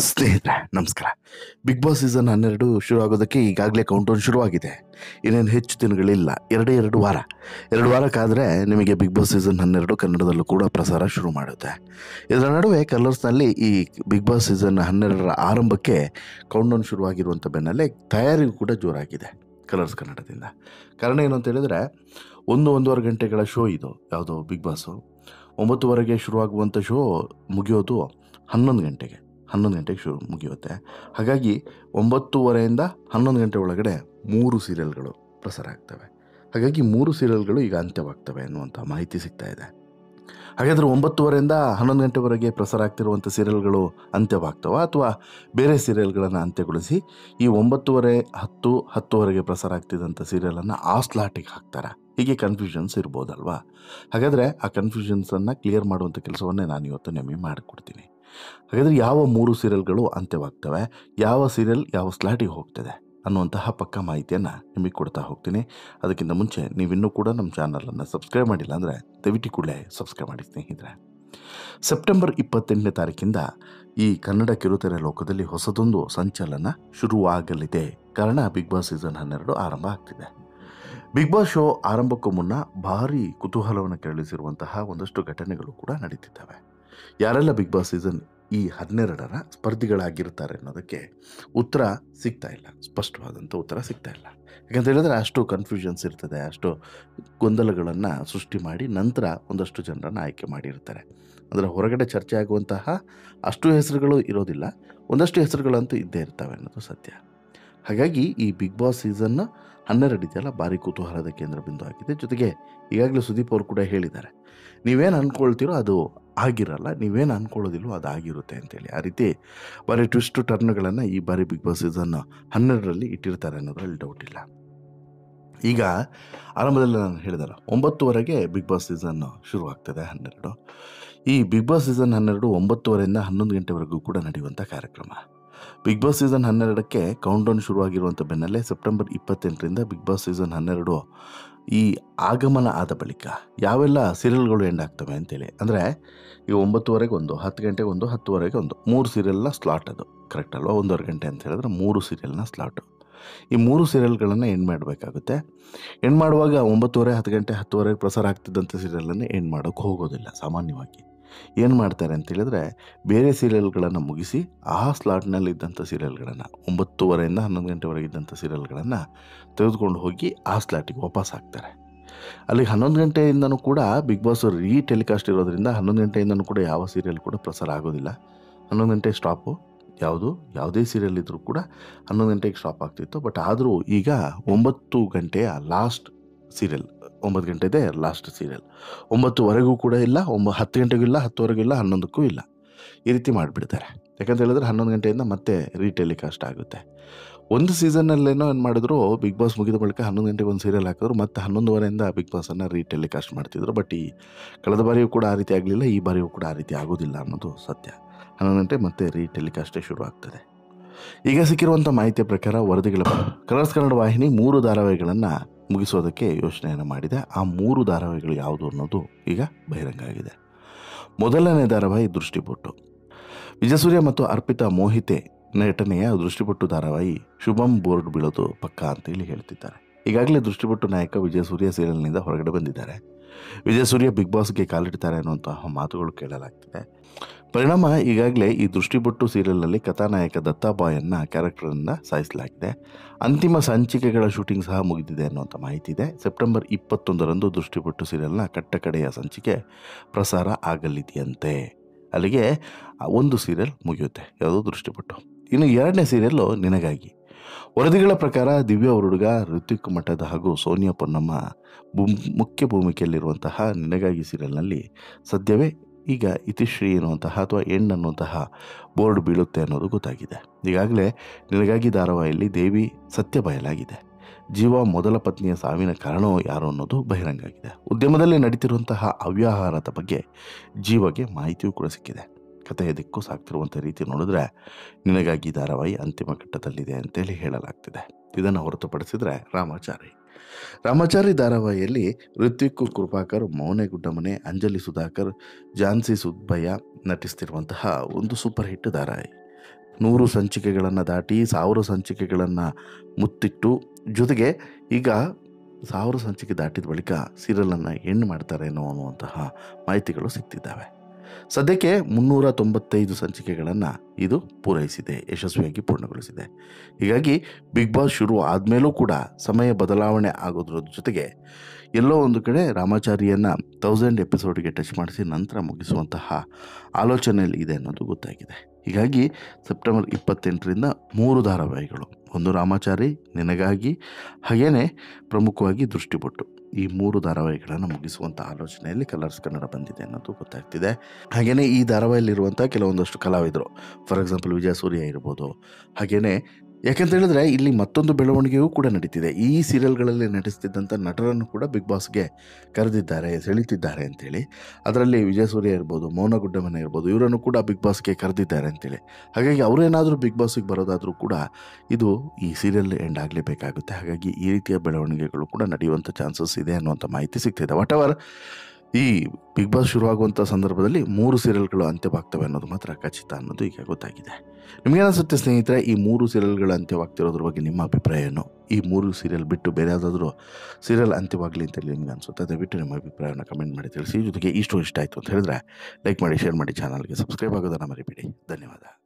ಸ್ನೇಹಿತರೆ ನಮಸ್ಕಾರ. Big boss season 12 ಶುರು ಆಗೋದಕ್ಕೆ ಈಗಾಗಲೇ ಕೌಂಟೌನ್ ಶುರುವಾಗಿದೆ. ಇನ್ನೇನು ಹೆಚ್ಚು ದಿನಗಳಿಲ್ಲ, ಎರಡು ವಾರ. 2 ವಾರ ಕಾದರೆ ನಿಮಗೆ ಬಿಗ್ ಬಾಸ್ ಸೀಸನ್ 12 ಕನ್ನಡದಲ್ಲೂ ಕೂಡ ಪ್ರಸಾರ ಶುರು ಮಾಡುತ್ತೆ. ಇದರ ನಡುವೆ ಕಲರ್ಸ್ನಲ್ಲಿ ಈ ಬಿಗ್ ಬಾಸ್ ಸೀಸನ್ 12ರ ಆರಂಭಕ್ಕೆ ಕೌಂಟೌನ್ ಶುರುವಾಗಿರುವಂಥ ಬೆನ್ನಲ್ಲೇ ತಯಾರಿಯೂ ಕೂಡ ಜೋರಾಗಿದೆ ಕಲರ್ಸ್ ಕನ್ನಡದಿಂದ. ಕಾರಣ ಏನು ಅಂತ ಹೇಳಿದರೆ, 1-1.5 ಗಂಟೆಗಳ ಶೋ ಇದು. ಯಾವುದೋ ಬಿಗ್ ಬಾಸು 9:30ಗೆ ಶುರುವಾಗುವಂಥ ಶೋ ಮುಗಿಯೋದು 11 ಗಂಟೆಗೆ. 11 ಗಂಟೆಗೆ ಮುಗಿಯುತ್ತೆ. ಹಾಗಾಗಿ 9:30ಯಿಂದ 11 ಗಂಟೆ ಒಳಗಡೆ 3 ಸೀರಿಯಲ್ಗಳು ಪ್ರಸಾರ ಆಗ್ತವೆ. ಹಾಗಾಗಿ 3 ಸೀರಿಯಲ್ಗಳು ಈಗ ಅಂತ್ಯವಾಗ್ತವೆ ಅನ್ನುವಂಥ ಮಾಹಿತಿ ಸಿಗ್ತಾ ಇದೆ. ಹಾಗಾದರೆ 9:30ರಿಂದ 11 ಗಂಟೆವರೆಗೆ ಪ್ರಸಾರ ಆಗ್ತಿರುವಂಥ ಸೀರಿಯಲ್ಗಳು ಅಂತ್ಯವಾಗ್ತವ ಅಥವಾ ಬೇರೆ ಸೀರಿಯಲ್ಗಳನ್ನು ಅಂತ್ಯಗೊಳಿಸಿ ಈ 9:30, 10, 10:00ವರೆಗೆ ಪ್ರಸಾರ ಆಗ್ತಿದ್ದಂಥ ಸೀರಿಯಲನ್ನು ಆ ಸ್ಲಾಟಿಗೆ ಹಾಕ್ತಾರೆ? ಹೀಗೆ ಕನ್ಫ್ಯೂಷನ್ಸ್ ಇರ್ಬೋದಲ್ವಾ? ಹಾಗಾದರೆ ಆ ಕನ್ಫ್ಯೂಷನ್ಸನ್ನು ಕ್ಲಿಯರ್ ಮಾಡುವಂಥ ಕೆಲಸವನ್ನೇ ನಾನು ಇವತ್ತು ನಿಮಗೆ ಮಾಡಿಕೊಡ್ತೀನಿ. ಹಾಗಾದರೆ ಯಾವ 3 ಸೀರಿಯಲ್ಗಳು ಅಂತ್ಯವಾಗ್ತವೆ, ಯಾವ ಸೀರಿಯಲ್ ಯಾವ ಸ್ಲಾಟಿಗೆ ಹೋಗ್ತದೆ ಅನ್ನುವಂತಹ ಪಕ್ಕ ಮಾಹಿತಿಯನ್ನು ನಿಮಗೆ ಕೊಡ್ತಾ ಹೋಗ್ತೀನಿ. ಅದಕ್ಕಿಂತ ಮುಂಚೆ ನೀವಿನ್ನೂ ಕೂಡ ನಮ್ಮ ಚಾನಲನ್ನು ಸಬ್ಸ್ಕ್ರೈಬ್ ಮಾಡಿಲ್ಲ ಅಂದರೆ ದಯವಿಟ್ಟು ಕೂಡಲೇ ಸಬ್ಸ್ಕ್ರೈಬ್ ಮಾಡಿ ಸ್ನೇಹಿತರೆ. ಸೆಪ್ಟೆಂಬರ್ 28ನೇ ತಾರೀಕಿಂದ ಈ ಕನ್ನಡ ಕಿರುತೆರೆ ಲೋಕದಲ್ಲಿ ಹೊಸದೊಂದು ಸಂಚಲನ ಶುರುವಾಗಲಿದೆ. ಕಾರಣ ಬಿಗ್ ಬಾಸ್ ಸೀಸನ್ 12 ಆರಂಭ ಆಗ್ತಿದೆ. ಬಿಗ್ ಬಾಸ್ ಶೋ ಆರಂಭಕ್ಕೂ ಮುನ್ನ ಭಾರಿ ಕುತೂಹಲವನ್ನು ಕೆರಳಿಸಿರುವಂತಹ ಒಂದಷ್ಟು ಘಟನೆಗಳು ಕೂಡ ನಡೀತಿದ್ದಾವೆ. ಯಾರೆಲ್ಲ ಬಿಗ್ ಬಾಸ್ ಸೀಸನ್ ಈ 12ರ ಸ್ಪರ್ಧಿಗಳಾಗಿರ್ತಾರೆ ಅನ್ನೋದಕ್ಕೆ ಉತ್ತರ ಸಿಗ್ತಾ ಇಲ್ಲ, ಸ್ಪಷ್ಟವಾದಂಥ ಉತ್ತರ ಸಿಗ್ತಾ ಇಲ್ಲ. ಯಾಕಂತ ಹೇಳಿದ್ರೆ ಅಷ್ಟು ಕನ್ಫ್ಯೂಷನ್ಸ್ ಇರ್ತದೆ, ಅಷ್ಟು ಗೊಂದಲಗಳನ್ನು ಸೃಷ್ಟಿ ಮಾಡಿ ನಂತರ ಒಂದಷ್ಟು ಜನರನ್ನು ಆಯ್ಕೆ ಮಾಡಿರ್ತಾರೆ. ಅಂದರೆ ಹೊರಗಡೆ ಚರ್ಚೆ ಆಗುವಂತಹ ಅಷ್ಟು ಹೆಸರುಗಳು ಇರೋದಿಲ್ಲ, ಒಂದಷ್ಟು ಹೆಸರುಗಳಂತೂ ಇದ್ದೇ ಇರ್ತವೆ ಅನ್ನೋದು ಸತ್ಯ. ಹಾಗಾಗಿ ಈ ಬಿಗ್ ಬಾಸ್ ಸೀಸನ್ 12 ಇದೆಯಲ್ಲ, ಭಾರಿ ಕುತೂಹಲದ ಕೇಂದ್ರ ಬಿಂದು ಆಗಿದೆ. ಜೊತೆಗೆ ಈಗಾಗಲೇ ಸುದೀಪ್ ಅವರು ಕೂಡ ಹೇಳಿದ್ದಾರೆ, ನೀವೇನು ಅಂದ್ಕೊಳ್ತೀರೋ ಅದು ಆಗಿರಲ್ಲ, ನೀವೇನು ಅಂದ್ಕೊಳ್ಳೋದಿಲ್ಲೋ ಅದು ಆಗಿರುತ್ತೆ ಅಂತೇಳಿ. ಆ ರೀತಿ ಭಾರಿ ಟ್ವಿಸ್ಟ್ ಟರ್ನ್ಗಳನ್ನು ಈ ಬಾರಿ ಬಿಗ್ ಬಾಸ್ ಸೀಸನ್ 12ರಲ್ಲಿ ಇಟ್ಟಿರ್ತಾರೆ ಅನ್ನೋದ್ರಲ್ಲಿ ಡೌಟ್ ಇಲ್ಲ. ಈಗ ಆರಂಭದಲ್ಲಿ ನಾನು ಹೇಳಿದಲ್ಲ, 9:00ವರೆಗೆ ಬಿಗ್ ಬಾಸ್ ಸೀಸನ್ ಶುರುವಾಗ್ತದೆ 12. ಈ ಬಿಗ್ ಬಾಸ್ ಸೀಸನ್ 12 9:30ರಿಂದ 11 ಗಂಟೆವರೆಗೂ ಕೂಡ ನಡೆಯುವಂಥ ಕಾರ್ಯಕ್ರಮ. ಬಿಗ್ ಬಾಸ್ ಸೀಸನ್ 12ಕ್ಕೆ ಕೌಂಟೌನ್ ಶುರುವಾಗಿರುವಂಥ ಬೆನ್ನಲ್ಲೇ ಸೆಪ್ಟೆಂಬರ್ 28ರಿಂದ ಬಿಗ್ ಬಾಸ್ ಸೀಸನ್ 12 ಈ ಆಗಮನ ಆದ ಬಳಿಕ ಯಾವೆಲ್ಲ ಸೀರಿಯಲ್ಗಳು ಎಂಡ್ ಆಗ್ತವೆ ಅಂತೇಳಿ. ಅಂದರೆ ಈ 9:30ಗೆ ಒಂದು, 10 ಗಂಟೆಗೆ ಒಂದು, 10:00ವರೆಗೆ ಒಂದು, 3 ಸೀರಿಯಲ್ನ ಸ್ಲಾಟ್. ಅದು ಕರೆಕ್ಟ್ ಅಲ್ವಾ? 1.5 ಗಂಟೆ ಅಂತ ಹೇಳಿದ್ರೆ 3 ಸೀರಿಯಲ್ನ ಸ್ಲಾಟು. ಈ 3 ಸೀರಿಯಲ್ಗಳನ್ನು ಎಂಡ್ ಮಾಡಬೇಕಾಗುತ್ತೆ. ಎಂಡ್ ಮಾಡುವಾಗ 9:30, 10 ಗಂಟೆ, 10:00ವರೆಗೆ ಪ್ರಸಾರ ಆಗ್ತಿದ್ದಂಥ ಸೀರಿಯಲನ್ನು ಎಂಡ್ ಮಾಡೋಕ್ಕೆ ಹೋಗೋದಿಲ್ಲ ಸಾಮಾನ್ಯವಾಗಿ. ಏನು ಮಾಡ್ತಾರೆ ಅಂತೇಳಿದರೆ, ಬೇರೆ ಸೀರಿಯಲ್ಗಳನ್ನು ಮುಗಿಸಿ ಆ ಸ್ಲಾಟ್ನಲ್ಲಿದ್ದಂಥ ಸೀರಿಯಲ್ಗಳನ್ನು 9:30ರಿಂದ 11 ಗಂಟೆವರೆಗೆ ಇದ್ದಂಥ ಸೀರಿಯಲ್ಗಳನ್ನು ತೆಗೆದುಕೊಂಡು ಹೋಗಿ ಆ ಸ್ಲಾಟಿಗೆ ವಾಪಸ್ ಹಾಕ್ತಾರೆ. ಅಲ್ಲಿಗೆ 11 ಗಂಟೆಯಿಂದನೂ ಕೂಡ ಬಿಗ್ ಬಾಸ್ ಟೆಲಿಕಾಸ್ಟ್ ಇರೋದ್ರಿಂದ 11 ಗಂಟೆಯಿಂದನೂ ಕೂಡ ಯಾವ ಸೀರಿಯಲ್ ಕೂಡ ಪ್ರಸಾರ ಆಗೋದಿಲ್ಲ. 11 ಗಂಟೆ ಸ್ಟಾಪು. ಯಾವುದೇ ಸೀರಿಯಲ್ ಇದ್ದರೂ ಕೂಡ 11 ಗಂಟೆಗೆ ಸ್ಟಾಪ್ ಆಗ್ತಿತ್ತು. ಬಟ್ ಆದರೂ ಈಗ 9 ಗಂಟೆಯ ಲಾಸ್ಟ್ ಸೀರಿಯಲ್, 9 ಗಂಟೆದೇ ಲಾಸ್ಟ್ ಸೀರಿಯಲ್, 9:00ವರೆಗೂ ಕೂಡ ಇಲ್ಲ, 10 ಗಂಟೆಗೂ ಇಲ್ಲ, 10:00ವರೆಗೂ ಇಲ್ಲ, 11ಕ್ಕೂ ಇಲ್ಲ. ಈ ರೀತಿ ಮಾಡಿಬಿಡ್ತಾರೆ. ಯಾಕಂತ ಹೇಳಿದ್ರೆ 11 ಗಂಟೆಯಿಂದ ಮತ್ತೆ ಟೆಲಿಕಾಸ್ಟ್ ಆಗುತ್ತೆ. ಒಂದು ಸೀಸನ್ನಲ್ಲೇನೋ ಏನು ಮಾಡಿದ್ರು, ಬಿಗ್ ಬಾಸ್ ಮುಗಿದ ಬಳಿಕ 11 ಗಂಟೆಗೆ ಒಂದು ಸೀರಿಯಲ್ ಹಾಕಿದ್ರು, ಮತ್ತು 11:30ರಿಂದ ಬಿಗ್ ಬಾಸನ್ನು ಟೆಲಿಕಾಸ್ಟ್ ಮಾಡ್ತಿದ್ರು. ಬಟ್ ಈ ಕಳೆದ ಬಾರಿಯೂ ಕೂಡ ಆ ರೀತಿ ಆಗಲಿಲ್ಲ, ಈ ಬಾರಿಯೂ ಕೂಡ ಆ ರೀತಿ ಆಗೋದಿಲ್ಲ ಅನ್ನೋದು ಸತ್ಯ. 11 ಗಂಟೆ ಮತ್ತೆ ಟೆಲಿಕಾಸ್ಟೇ ಶುರು ಆಗ್ತದೆ. ಈಗ ಸಿಕ್ಕಿರುವಂಥ ಮಾಹಿತಿಯ ಪ್ರಕಾರ ವರದಿಗಳ ಕಲರ್ಸ್ ಕನ್ನಡ ವಾಹಿನಿ 3 ಧಾರಾವಾಹಿಗಳನ್ನು ಮುಗಿಸೋದಕ್ಕೆ ಯೋಚನೆಯನ್ನು ಮಾಡಿದೆ. ಆ 3 ಧಾರಾವಾಹಿಗಳು ಯಾವುದು ಅನ್ನೋದು ಈಗ ಬಹಿರಂಗ ಆಗಿದೆ. ಮೊದಲನೇ ಧಾರಾವಾಹಿ ದೃಷ್ಟಿಬೊಟ್ಟು. ವಿಜಯಸೂರ್ಯ ಮತ್ತು ಅರ್ಪಿತಾ ಮೋಹಿತೆ ನಟನೆಯ ದೃಷ್ಟಿಬೊಟ್ಟು ಧಾರಾವಾಹಿ ಶುಭಂ ಬೋರ್ಡ್ ಬೀಳೋದು ಪಕ್ಕ ಅಂತೇಳಿ ಹೇಳ್ತಿದ್ದಾರೆ. ಈಗಾಗಲೇ ದೃಷ್ಟಿಬೊಟ್ಟು ನಾಯಕ ವಿಜಯಸೂರ್ಯ ಸೀರಿಯಲ್ನಿಂದ ಹೊರಗಡೆ ಬಂದಿದ್ದಾರೆ. ವಿಜಯಸೂರ್ಯ ಬಿಗ್ ಬಾಸ್ಗೆ ಕಾಲಿಡ್ತಾರೆ ಅನ್ನುವಂತಹ ಮಾತುಗಳು ಕೇಳಲಾಗ್ತಿದೆ. ಪರಿಣಾಮ ಈಗಾಗಲೇ ಈ ದೃಷ್ಟಿಬೊಟ್ಟು ಸೀರಿಯಲ್ನಲ್ಲಿ ಕಥಾನಾಯಕ ದತ್ತಾಬಾಯನ್ನು ಕ್ಯಾರೆಕ್ಟರನ್ನು ಸಾಯಿಸಲಾಗಿದೆ. ಅಂತಿಮ ಸಂಚಿಕೆಗಳ ಶೂಟಿಂಗ್ ಸಹ ಮುಗಿದಿದೆ ಅನ್ನುವಂಥ ಮಾಹಿತಿ ಇದೆ. ಸೆಪ್ಟೆಂಬರ್ 21ರಂದು ದೃಷ್ಟಿಬೊಟ್ಟು ಸೀರಿಯಲ್ನ ಕಟ್ಟಕಡೆಯ ಸಂಚಿಕೆ ಪ್ರಸಾರ ಆಗಲಿದೆಯಂತೆ. ಅಲ್ಲಿಗೆ ಒಂದು ಸೀರಿಯಲ್ ಮುಗಿಯುತ್ತೆ, ಯಾವುದೋ ದೃಷ್ಟಿಬೊಟ್ಟು. ಇನ್ನು 2ನೇ ಸೀರಿಯಲ್ಲು ನಿನಗಾಗಿ. ವರದಿಗಳ ಪ್ರಕಾರ ದಿವ್ಯಾ ಹುಡುಗ, ಋತ್ವಿಕ್ ಮಠದ ಹಾಗೂ ಸೋನಿಯಾ ಪೊನ್ನಮ್ಮ ಮುಖ್ಯ ಭೂಮಿಕೆಯಲ್ಲಿರುವಂತಹ ನಿನಗಾಗಿ ಸೀರಿಯಲ್ನಲ್ಲಿ ಸದ್ಯವೇ ಈಗ ಇತಿಶ್ರೀ ಎನ್ನುವಂತಹ ಅಥವಾ ಎಂಡ್ ಅನ್ನುವಂತಹ ಬೋರ್ಡ್ ಬೀಳುತ್ತೆ ಅನ್ನೋದು ಗೊತ್ತಾಗಿದೆ. ಈಗಾಗಲೇ ನಿನಗಾಗಿ ಧಾರಾವಾಹಿಯಲ್ಲಿ ದೇವಿ ಸತ್ಯ ಬಯಲಾಗಿದೆ. ಜೀವ ಮೊದಲ ಪತ್ನಿಯ ಸಾವಿನ ಕಾರಣವೂ ಯಾರು ಅನ್ನೋದು ಬಹಿರಂಗ ಆಗಿದೆ. ಉದ್ಯಮದಲ್ಲಿ ನಡೀತಿರುವಂತಹ ಅವ್ಯವಹಾರದ ಬಗ್ಗೆ ಜೀವಗೆ ಮಾಹಿತಿಯೂ ಕೂಡ ಸಿಕ್ಕಿದೆ. ಕಥೆಯ ದಿಕ್ಕು ಸಾಗ್ತಿರುವಂಥ ರೀತಿ ನೋಡಿದ್ರೆ ನಿನಗಾಗಿ ಧಾರಾವಾಹಿ ಅಂತಿಮ ಘಟ್ಟದಲ್ಲಿದೆ ಅಂತೇಳಿ ಹೇಳಲಾಗ್ತಿದೆ. ಇದನ್ನು ಹೊರತುಪಡಿಸಿದರೆ ರಾಮಾಚಾರಿ ಧಾರಾವಾಹಿಯಲ್ಲಿ ಋತ್ವಿಕ್, ಕೃಪಾಕರ್, ಮೌನೆ ಗುಡ್ಡಮನೆ, ಅಂಜಲಿ ಸುಧಾಕರ್, ಝಾನ್ಸಿ ಸುಬ್ಬಯ್ಯ ನಟಿಸ್ತಿರುವಂತಹ ಒಂದು ಸೂಪರ್ ಹಿಟ್ ಧಾರಾವಾಹಿ. 100 ಸಂಚಿಕೆಗಳನ್ನು ದಾಟಿ 1000 ಸಂಚಿಕೆಗಳನ್ನು ಮುತ್ತಿಟ್ಟು, ಜೊತೆಗೆ ಈಗ 1000 ಸಂಚಿಕೆ ದಾಟಿದ ಬಳಿಕ ಸೀರಿಯಲನ್ನು ಎಂಡ್ ಮಾಡ್ತಾರೇನೋ ಅನ್ನುವಂತಹ ಮಾಹಿತಿಗಳು ಸಿಗ್ತಿದ್ದಾವೆ. ಸದ್ಯಕ್ಕೆ 395 ಸಂಚಿಕೆಗಳನ್ನು ಇದು ಪೂರೈಸಿದೆ, ಯಶಸ್ವಿಯಾಗಿ ಪೂರ್ಣಗೊಳಿಸಿದೆ. ಹೀಗಾಗಿ ಬಿಗ್ ಬಾಸ್ ಶುರು ಆದಮೇಲೂ ಕೂಡ ಸಮಯ ಬದಲಾವಣೆ ಆಗೋದ್ರ ಜೊತೆಗೆ ಎಲ್ಲೋ ಒಂದು ಕಡೆ ರಾಮಾಚಾರಿಯನ್ನು 1000 ಎಪಿಸೋಡ್ಗೆ ಟಚ್ ಮಾಡಿಸಿ ನಂತರ ಮುಗಿಸುವಂತಹ ಆಲೋಚನೆಯಲ್ಲಿ ಇದೆ ಅನ್ನೋದು ಗೊತ್ತಾಗಿದೆ. ಹೀಗಾಗಿ ಸೆಪ್ಟೆಂಬರ್ 28ರಿಂದ 3 ಧಾರಾವಾಹಿಗಳು, ಒಂದು ರಾಮಾಚಾರಿ, ನಿನಗಾಗಿ, ಹಾಗೆಯೇ ಪ್ರಮುಖವಾಗಿ ದೃಷ್ಟಿಬೊಟ್ಟು, ಈ 3 ಧಾರಾವಾಹಿಗಳನ್ನು ಮುಗಿಸುವಂಥ ಆಲೋಚನೆಯಲ್ಲಿ ಕಲರ್ಸ್ ಕನ್ನಡ ಬಂದಿದೆ ಅನ್ನೋದು ಗೊತ್ತಾಗ್ತಿದೆ. ಹಾಗೆಯೇ ಈ ಧಾರಾವಾಹಿಯಲ್ಲಿರುವಂಥ ಕೆಲವೊಂದಷ್ಟು ಕಲಾವಿದರು, ಫಾರ್ ಎಕ್ಸಾಂಪಲ್ ವಿಜಯ ಸೂರ್ಯ ಇರ್ಬೋದು. ಹಾಗೆಯೇ ಯಾಕೆಂತ ಹೇಳಿದ್ರೆ ಇಲ್ಲಿ ಮತ್ತೊಂದು ಬೆಳವಣಿಗೆಯೂ ಕೂಡ ನಡೀತಿದೆ. ಈ ಸೀರಿಯಲ್ಗಳಲ್ಲಿ ನಟಿಸ್ತಿದ್ದಂಥ ನಟರನ್ನು ಕೂಡ ಬಿಗ್ ಬಾಸ್ಗೆ ಕರೆದಿದ್ದಾರೆ, ಸೆಳೀತಿದ್ದಾರೆ ಅಂತೇಳಿ. ಅದರಲ್ಲಿ ವಿಜಯ ಸೂರ್ಯ ಇರ್ಬೋದು, ಮೌನ ಗುಡ್ಡಮನೆ ಇರ್ಬೋದು, ಇವರನ್ನು ಕೂಡ ಬಿಗ್ ಬಾಸ್ಗೆ ಕರೆದಿದ್ದಾರೆ ಅಂತೇಳಿ. ಹಾಗಾಗಿ ಅವರೇನಾದರೂ ಬಿಗ್ ಬಾಸ್ಗೆ ಬರೋದಾದರೂ ಕೂಡ ಇದು ಈ ಸೀರಿಯಲ್ ಎಂಡ್ ಆಗಲೇಬೇಕಾಗುತ್ತೆ. ಹಾಗಾಗಿ ಈ ರೀತಿಯ ಬೆಳವಣಿಗೆಗಳು ಕೂಡ ನಡೆಯುವಂಥ ಚಾನ್ಸಸ್ ಇದೆ ಅನ್ನುವಂಥ ಮಾಹಿತಿ ಸಿಗ್ತಿದೆ. ವಾಟ್ ಎವರ್, ಈ ಬಿಗ್ ಬಾಸ್ ಶುರುವಾಗುವಂಥ ಸಂದರ್ಭದಲ್ಲಿ 3 ಸೀರಿಯಲ್ಗಳು ಅಂತ್ಯವಾಗ್ತವೆ ಅನ್ನೋದು ಮಾತ್ರ ಖಚಿತ ಅನ್ನೋದು ಈಗ ಗೊತ್ತಾಗಿದೆ. ನಿಮಗೇನಿಸುತ್ತೆ ಸ್ನೇಹಿತರೆ, ಈ 3 ಸೀರಿಯಲ್ಗಳು ಅಂತ್ಯವಾಗ್ತಿರೋದ್ರ ಬಗ್ಗೆ ನಿಮ್ಮ ಅಭಿಪ್ರಾಯ ಏನು? ಈ 3 ಸೀರಿಯಲ್ ಬಿಟ್ಟು ಬೇರೆ ಯಾವುದಾದ್ರೂ ಸೀರಿಯಲ್ ಅಂತ್ಯವಾಗಲಿ ಅಂತೇಳಿ ನಿಮ್ಗೆ ಅನಿಸುತ್ತೆ? ದಯವಿಟ್ಟು ನಿಮ್ಮ ಅಭಿಪ್ರಾಯವನ್ನು ಕಮೆಂಟ್ ಮಾಡಿ ತಿಳಿಸಿ. ಜೊತೆಗೆ ಇಷ್ಟ ಆಯಿತು ಅಂತ ಹೇಳಿದ್ರೆ ಲೈಕ್ ಮಾಡಿ, ಶೇರ್ ಮಾಡಿ, ಚಾನಲ್ಗೆ ಸಬ್ಸ್ಕ್ರೈಬ್ ಆಗೋದನ್ನು ಮರಿಬೇಡಿ. ಧನ್ಯವಾದ.